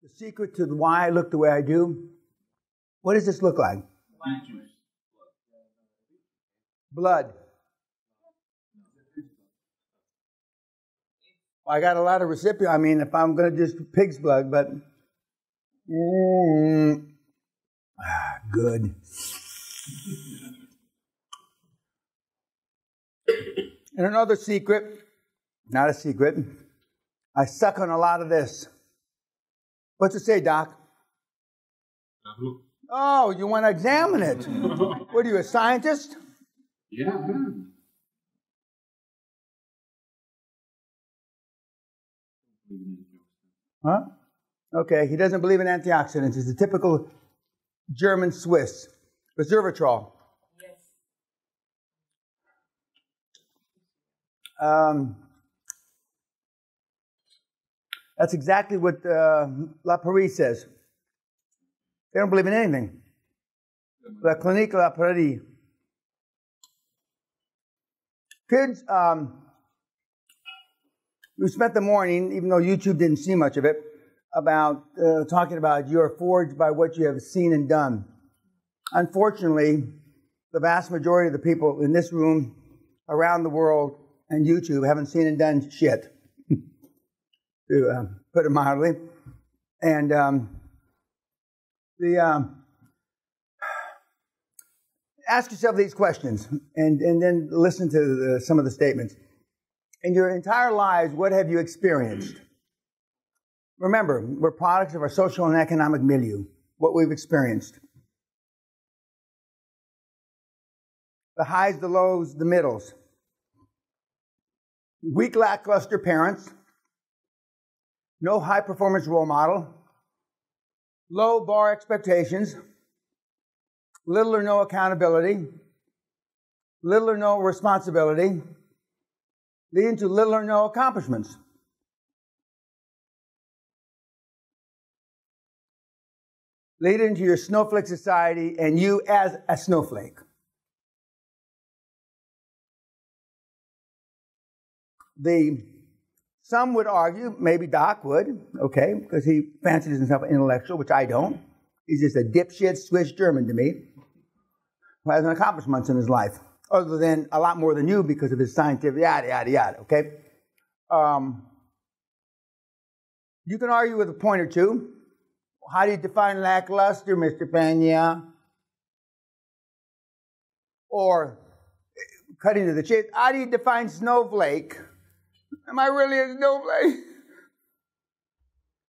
The secret to why I look the way I do. What does this look like? Blood. I got a lot of recipient. I mean, if I'm going to just pig's blood, but good. And another secret, not a secret, I suck on a lot of this. What's it say, Doc? Oh, you want to examine it? What are you, a scientist? Yeah. Huh? Okay, he doesn't believe in antioxidants. He's a typical German Swiss. Resveratrol. Yes. That's exactly what La Paris says. They don't believe in anything. La Clinique La Paris. Kids, we spent the morning, even though YouTube didn't see much of it, about talking about you are forged by what you have seen and done. Unfortunately, the vast majority of the people in this room, around the world, and YouTube haven't seen and done shit, to put it mildly. And ask yourself these questions, and then listen to some of the statements. In your entire lives, what have you experienced? Remember, we're products of our social and economic milieu, what we've experienced. The highs, the lows, the middles. Weak, lackluster parents. No high-performance role model. Low bar expectations. Little or no accountability. Little or no responsibility. Leading to little or no accomplishments. Leading to your snowflake society and you as a snowflake. Some would argue, maybe Doc would, okay, because he fancies himself an intellectual, which I don't. He's just a dipshit Swiss German to me, who hasn't accomplished much in his life, other than a lot more than you because of his scientific yada, yada, yada, okay? You can argue with a point or two. How do you define lackluster, Mr. Peña? Or, cutting to the chase, how do you define snowflake? Am I really a snowflake?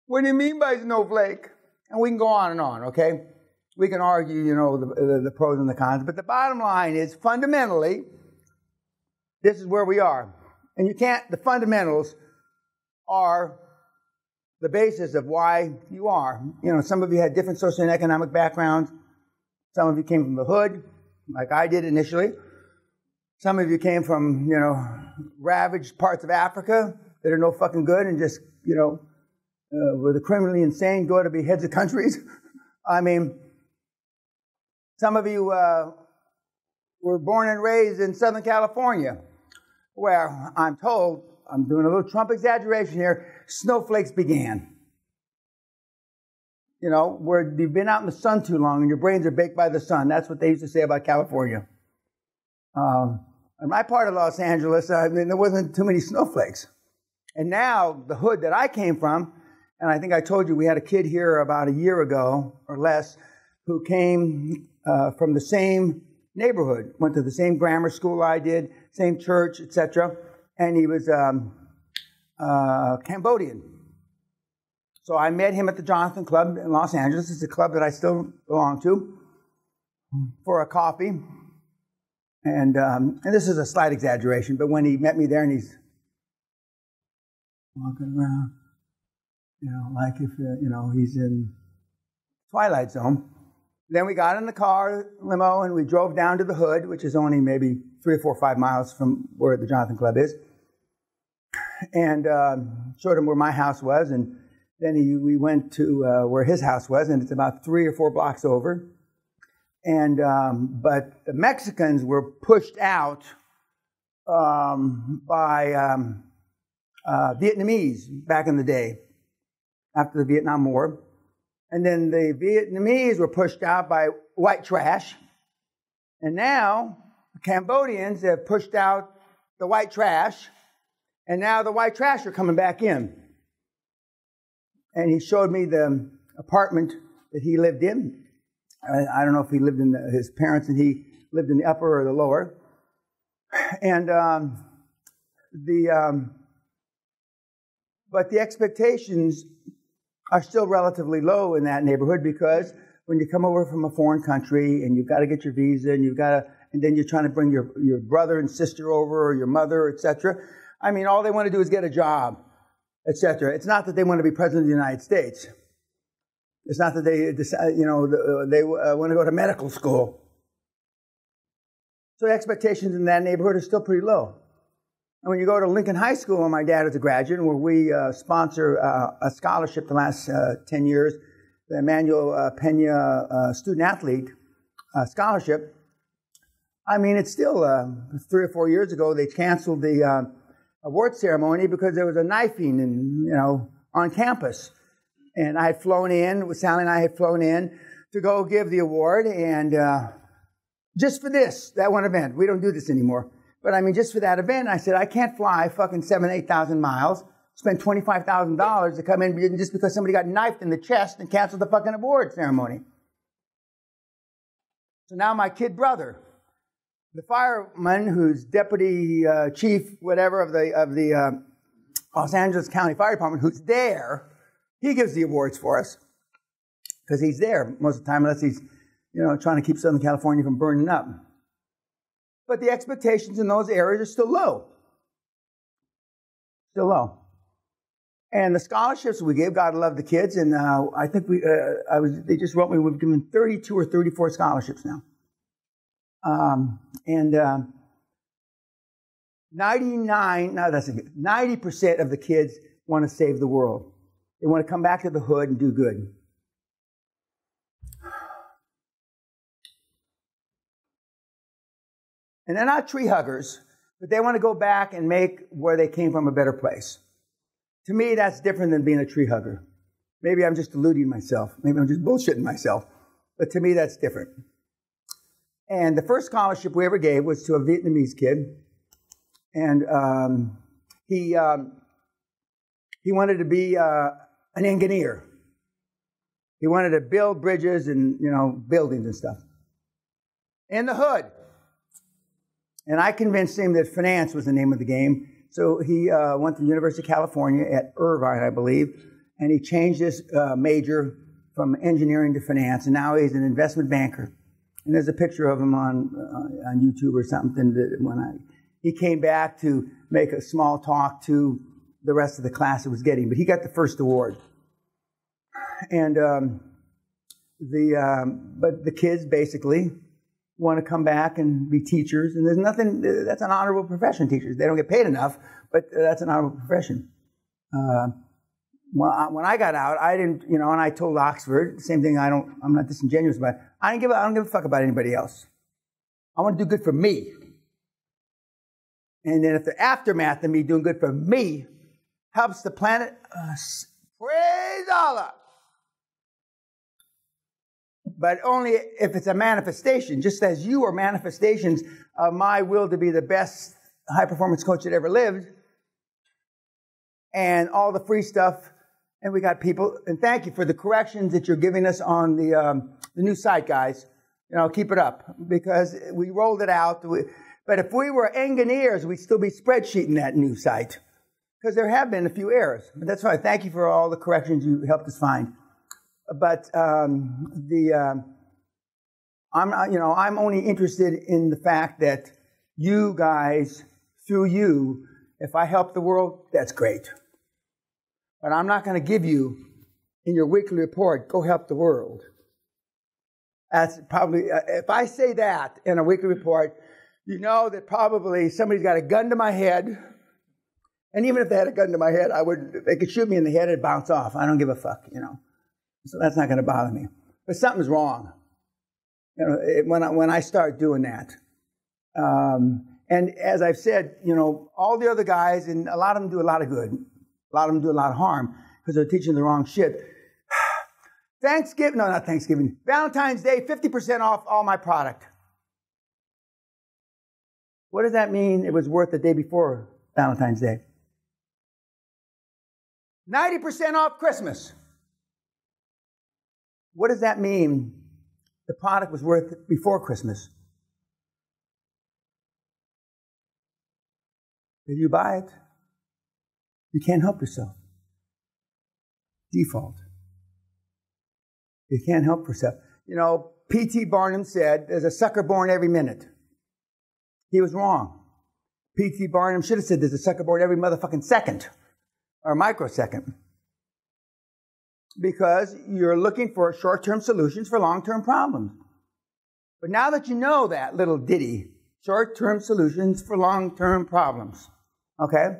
What do you mean by snowflake? And we can go on and on, okay? We can argue, you know, the pros and the cons, but the bottom line is, fundamentally, this is where we are. And you can't, the fundamentals are the basis of why you are. You know, some of you had different social and economic backgrounds. Some of you came from the hood, like I did initially. Some of you came from, you know, ravaged parts of Africa that are no fucking good and just, you know, were the criminally insane go to be heads of countries. I mean, some of you were born and raised in Southern California, where I'm told, I'm doing a little Trump exaggeration here, snowflakes began. You know, where you've been out in the sun too long and your brains are baked by the sun. That's what they used to say about California. In my part of Los Angeles, I mean, there wasn't too many snowflakes. And now, the hood that I came from, and I think I told you we had a kid here about a year ago or less who came from the same neighborhood, went to the same grammar school I did, same church, etc. And he was Cambodian. So I met him at the Jonathan Club in Los Angeles. It's a club that I still belong to, for a coffee. And this is a slight exaggeration, but when he met me there and he's walking around, you know, like if, you know, he's in Twilight Zone. Then we got in the car, limo, and we drove down to the hood, which is only maybe 3 or 4 or 5 miles from where the Jonathan Club is, and showed him where my house was, and then we went to where his house was, and it's about 3 or 4 blocks over. And but the Mexicans were pushed out by Vietnamese back in the day, after the Vietnam War. And then the Vietnamese were pushed out by white trash. And now the Cambodians have pushed out the white trash. And now the white trash are coming back in. And he showed me the apartment that he lived in. I don't know if he lived in his parents and he lived in the upper or the lower. And but the expectations are still relatively low in that neighborhood, because when you come over from a foreign country and you've got to get your visa and and then you're trying to bring your brother and sister over, or your mother, etc. I mean, all they want to do is get a job, etc. It's not that they want to be president of the United States. It's not that they decide, they want to go to medical school. So the expectations in that neighborhood are still pretty low. And when you go to Lincoln High School, and my dad is a graduate, where we sponsor a scholarship the last 10 years, the Emmanuel Peña Student Athlete Scholarship. I mean, it's still 3 or 4 years ago, they canceled the award ceremony because there was a knifing on campus. And I had flown in, Sally and I had flown in to go give the award, and just for that one event. We don't do this anymore. But I mean, just for that event, I said, I can't fly fucking 7,000 to 8,000 miles, spend $25,000 to come in just because somebody got knifed in the chest and canceled the fucking award ceremony. So now my kid brother, the fireman who's deputy chief, whatever, of the Los Angeles County Fire Department, who's there, he gives the awards for us because he's there most of the time, unless he's, trying to keep Southern California from burning up. But the expectations in those areas are still low. Still low. And the scholarships we give, God love the kids, and I think they just wrote me, we've given 32 or 34 scholarships now. 90% of the kids want to save the world. They want to come back to the hood and do good. And they're not tree huggers, but they want to go back and make where they came from a better place. To me, that's different than being a tree hugger. Maybe I'm just deluding myself. Maybe I'm just bullshitting myself. But to me, that's different. And the first scholarship we ever gave was to a Vietnamese kid. And he wanted to be an engineer. He wanted to build bridges and, buildings and stuff. In the hood. And I convinced him that finance was the name of the game. So he went to the University of California at Irvine, I believe, and he changed his major from engineering to finance, and now he's an investment banker. And there's a picture of him on YouTube or something when he came back to make a small talk to the rest of the class that was getting, but he got the first award. And but the kids basically want to come back and be teachers, and there's nothing, that's an honorable profession, teachers. They don't get paid enough, but that's an honorable profession. When I got out, I didn't, and I told Oxford, the same thing, I'm not disingenuous about it. I don't give a fuck about anybody else. I want to do good for me. And then if the aftermath of me doing good for me helps the planet, praise Allah. But only if it's a manifestation, just as you are manifestations of my will to be the best high-performance coach that ever lived, and all the free stuff, and we got people, and thank you for the corrections that you're giving us on the new site, guys. Keep it up, because we rolled it out. But if we were engineers, we'd still be spreadsheeting that new site, because there have been a few errors. But that's why thank you for all the corrections you helped us find. But I'm only interested in the fact that you guys, through you, if I help the world, that's great. But I'm not going to give you in your weekly report, go help the world. That's probably, if I say that in a weekly report, you know that probably somebody's got a gun to my head. And even if they had a gun to my head, they could shoot me in the head and it'd bounce off. I don't give a fuck, So that's not going to bother me. But something's wrong when I start doing that. And as I've said, all the other guys, and a lot of them do a lot of good. A lot of them do a lot of harm because they're teaching the wrong shit. Thanksgiving, no, not Thanksgiving. Valentine's Day, 50% off all my product. What does that mean it was worth the day before Valentine's Day? 90% off Christmas. What does that mean the product was worth before Christmas? Did you buy it? You can't help yourself. Default. You can't help yourself. You know, P.T. Barnum said, there's a sucker born every minute. He was wrong. P.T. Barnum should have said, there's a sucker born every motherfucking second, or microsecond. Because you're looking for short-term solutions for long-term problems. But now that you know that little ditty, short-term solutions for long-term problems, okay?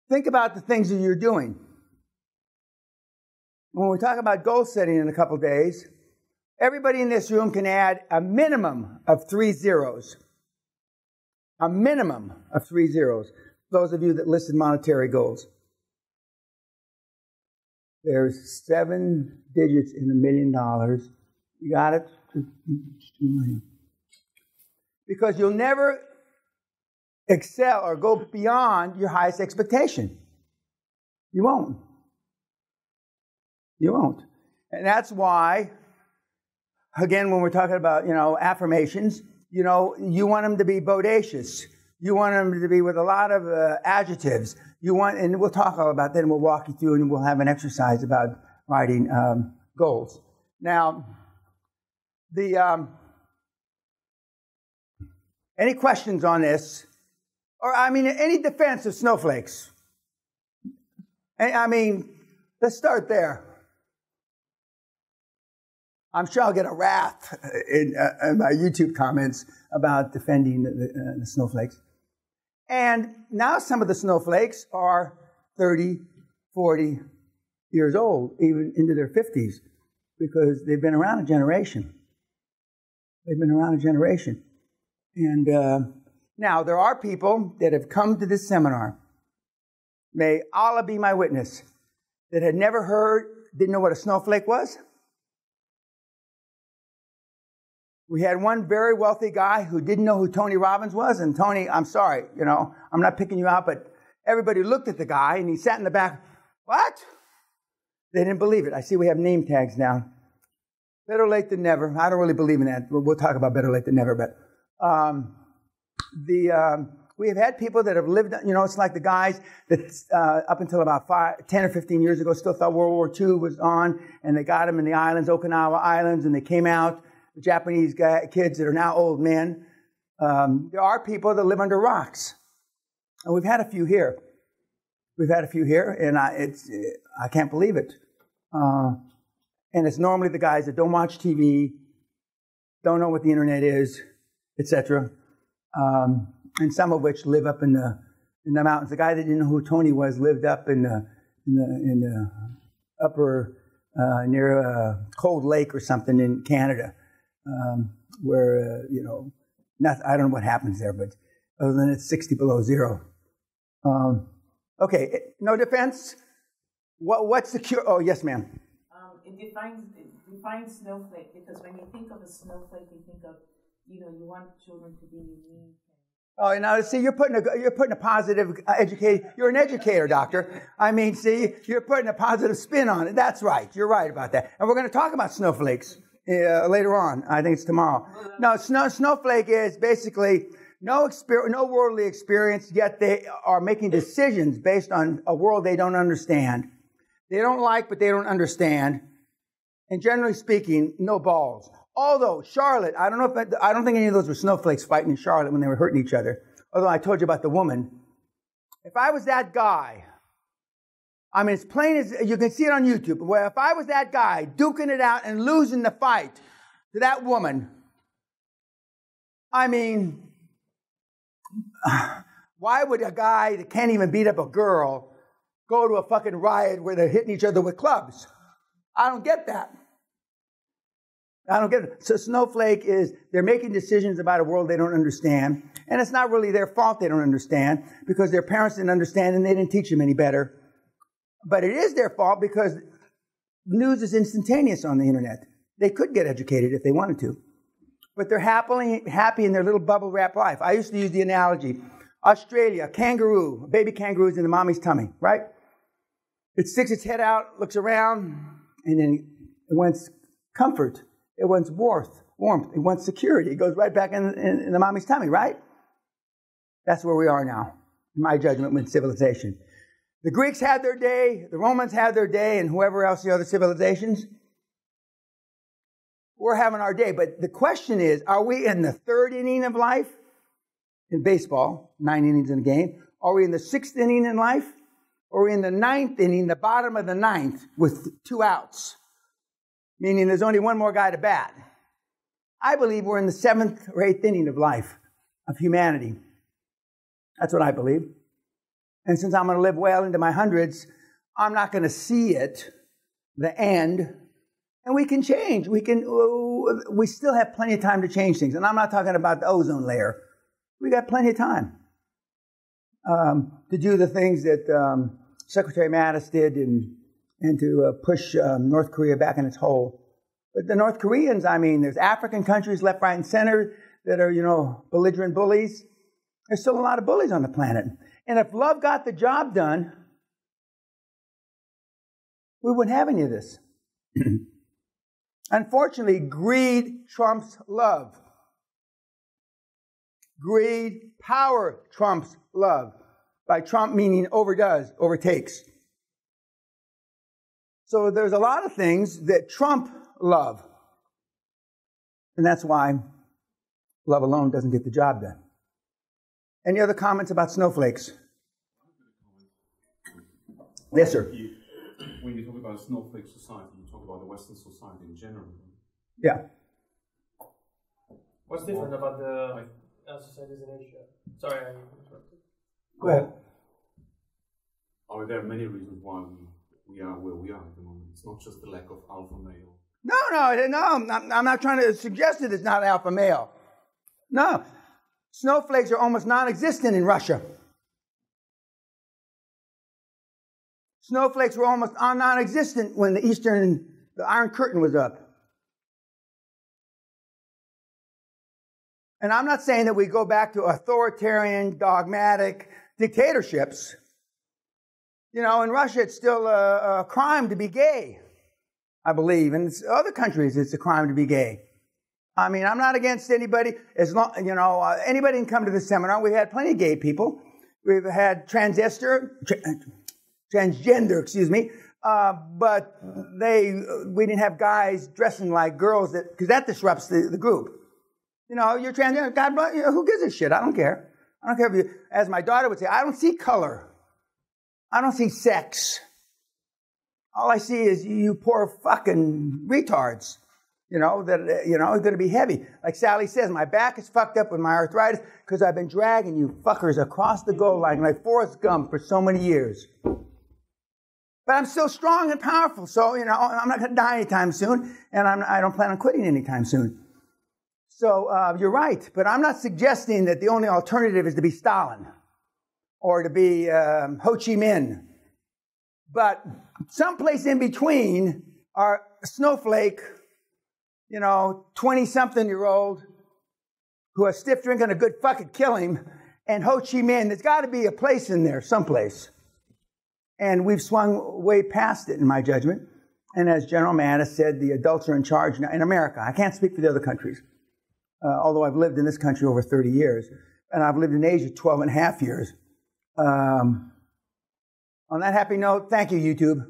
Think about the things that you're doing. When we talk about goal setting in a couple days, everybody in this room can add a minimum of 3 zeros. A minimum of 3 zeros. Those of you that listed monetary goals. There's 7 digits in $1 million. You got it? 2 million. Because you'll never excel or go beyond your highest expectation. You won't. You won't. And that's why, again, when we're talking about, affirmations, you want them to be bodacious. You want them to be with a lot of adjectives. And we'll talk all about that, and we'll walk you through, and we'll have an exercise about writing goals. Now, any questions on this? Or, any defense of snowflakes? Let's start there. I'm sure I'll get a wrath in my YouTube comments about defending the snowflakes. And now some of the snowflakes are 30, 40 years old, even into their 50s, because they've been around a generation. They've been around a generation. And now there are people that have come to this seminar, may Allah be my witness, that had never heard, didn't know what a snowflake was. We had one very wealthy guy who didn't know who Tony Robbins was. And Tony, I'm sorry, I'm not picking you out, but everybody looked at the guy and he sat in the back. What? They didn't believe it. I see we have name tags now. Better late than never. I don't really believe in that. We'll talk about better late than never. But we have had people that have lived, it's like the guys that up until about 10 or 15 years ago still thought World War II was on, and they got them in the islands, Okinawa Islands, and they came out. Japanese kids that are now old men. There are people that live under rocks. And we've had a few here. And I can't believe it. And it's normally the guys that don't watch TV, don't know what the internet is, etc. And some of which live up in the mountains. The guy that didn't know who Tony was lived up in the upper near Cold Lake or something in Canada. Where, I don't know what happens there, but other than it's 60 below zero. Okay, no defense? What's the cure? Oh, yes, ma'am. It defines snowflake, because when you think of a snowflake, you think of, you want children to be unique. Oh, now see, you're putting a positive you're an educator, doctor. You're putting a positive spin on it. That's right. You're right about that. And we're going to talk about snowflakes. Later on, I think it's tomorrow. No, snowflake is basically no worldly experience, yet they are making decisions based on a world they don't understand. They don't like, but they don't understand. And generally speaking, no balls. Although Charlotte, I don't think any of those were snowflakes fighting in Charlotte when they were hurting each other. Although I told you about the woman. If I was that guy, it's plain as, you can see it on YouTube, where if I was that guy duking it out and losing the fight to that woman, why would a guy that can't even beat up a girl go to a fucking riot where they're hitting each other with clubs? I don't get that. So snowflake is, they're making decisions about a world they don't understand, and it's not really their fault they don't understand, because their parents didn't understand and they didn't teach them any better. But it is their fault because news is instantaneous on the internet. They could get educated if they wanted to. But they're happy in their little bubble wrap life. I used to use the analogy. Australia, kangaroo, a baby kangaroo's in the mommy's tummy, right? It sticks its head out, looks around, and then it wants comfort. It wants warmth. It wants security. It goes right back in the mommy's tummy, right? That's where we are now, in my judgment, with civilization. The Greeks had their day, the Romans had their day, and whoever else, the other civilizations. We're having our day. But the question is, are we in the third inning of life? In baseball, 9 innings in a game. Are we in the 6th inning in life? Or are we in the 9th inning, the bottom of the 9th, with 2 outs? Meaning there's only one more guy to bat. I believe we're in the 7th or 8th inning of life, of humanity. That's what I believe. And since I'm going to live well into my hundreds, I'm not going to see it, the end. And we can change. We still have plenty of time to change things. And I'm not talking about the ozone layer. We got plenty of time to do the things that Secretary Mattis did and to push North Korea back in its hole. But the North Koreans, I mean, there's African countries left, right, and center that are, belligerent bullies. There's still a lot of bullies on the planet. And if love got the job done, we wouldn't have any of this. Unfortunately, greed trumps love. Greed, power trumps love. By trump meaning overdoes, overtakes. So there's a lot of things that trump love. And that's why love alone doesn't get the job done. Any other comments about snowflakes? Yes, sir. When you talk about a snowflake society, you talk about the Western society in general. Yeah. What's different about the societies in Asia? Sorry, I interrupted. Go ahead. There are many reasons why we are where we are at the moment. It's not just the lack of alpha male. No, I'm not trying to suggest that it's not alpha male. No. Snowflakes are almost non-existent in Russia. Snowflakes were almost non-existent when the Iron Curtain was up. And I'm not saying that we go back to authoritarian, dogmatic dictatorships. In Russia, it's still a crime to be gay, I believe. In other countries, it's a crime to be gay. I mean, I'm not against anybody. As long, anybody can come to the seminar. We had plenty of gay people. We've had transgender, but we didn't have guys dressing like girls because that disrupts the group. You're transgender. God, who gives a shit? I don't care. I don't care if you, as my daughter would say, I don't see color. I don't see sex. All I see is you poor fucking retards. It's going to be heavy. Like Sally says, my back is fucked up with my arthritis because I've been dragging you fuckers across the goal line like Forrest Gump for so many years. But I'm still strong and powerful, so, I'm not going to die anytime soon, and I don't plan on quitting anytime soon. So you're right, but I'm not suggesting that the only alternative is to be Stalin or to be Ho Chi Minh. But someplace in between are snowflake, 20-something-year-old who a stiff drink and a good fucking kill him, and Ho Chi Minh. There's got to be a place in there, someplace. And we've swung way past it, in my judgment. And as General Mattis said, the adults are in charge now in America. I can't speak for the other countries, although I've lived in this country over 30 years. And I've lived in Asia 12 and a half years. On that happy note, thank you, YouTube.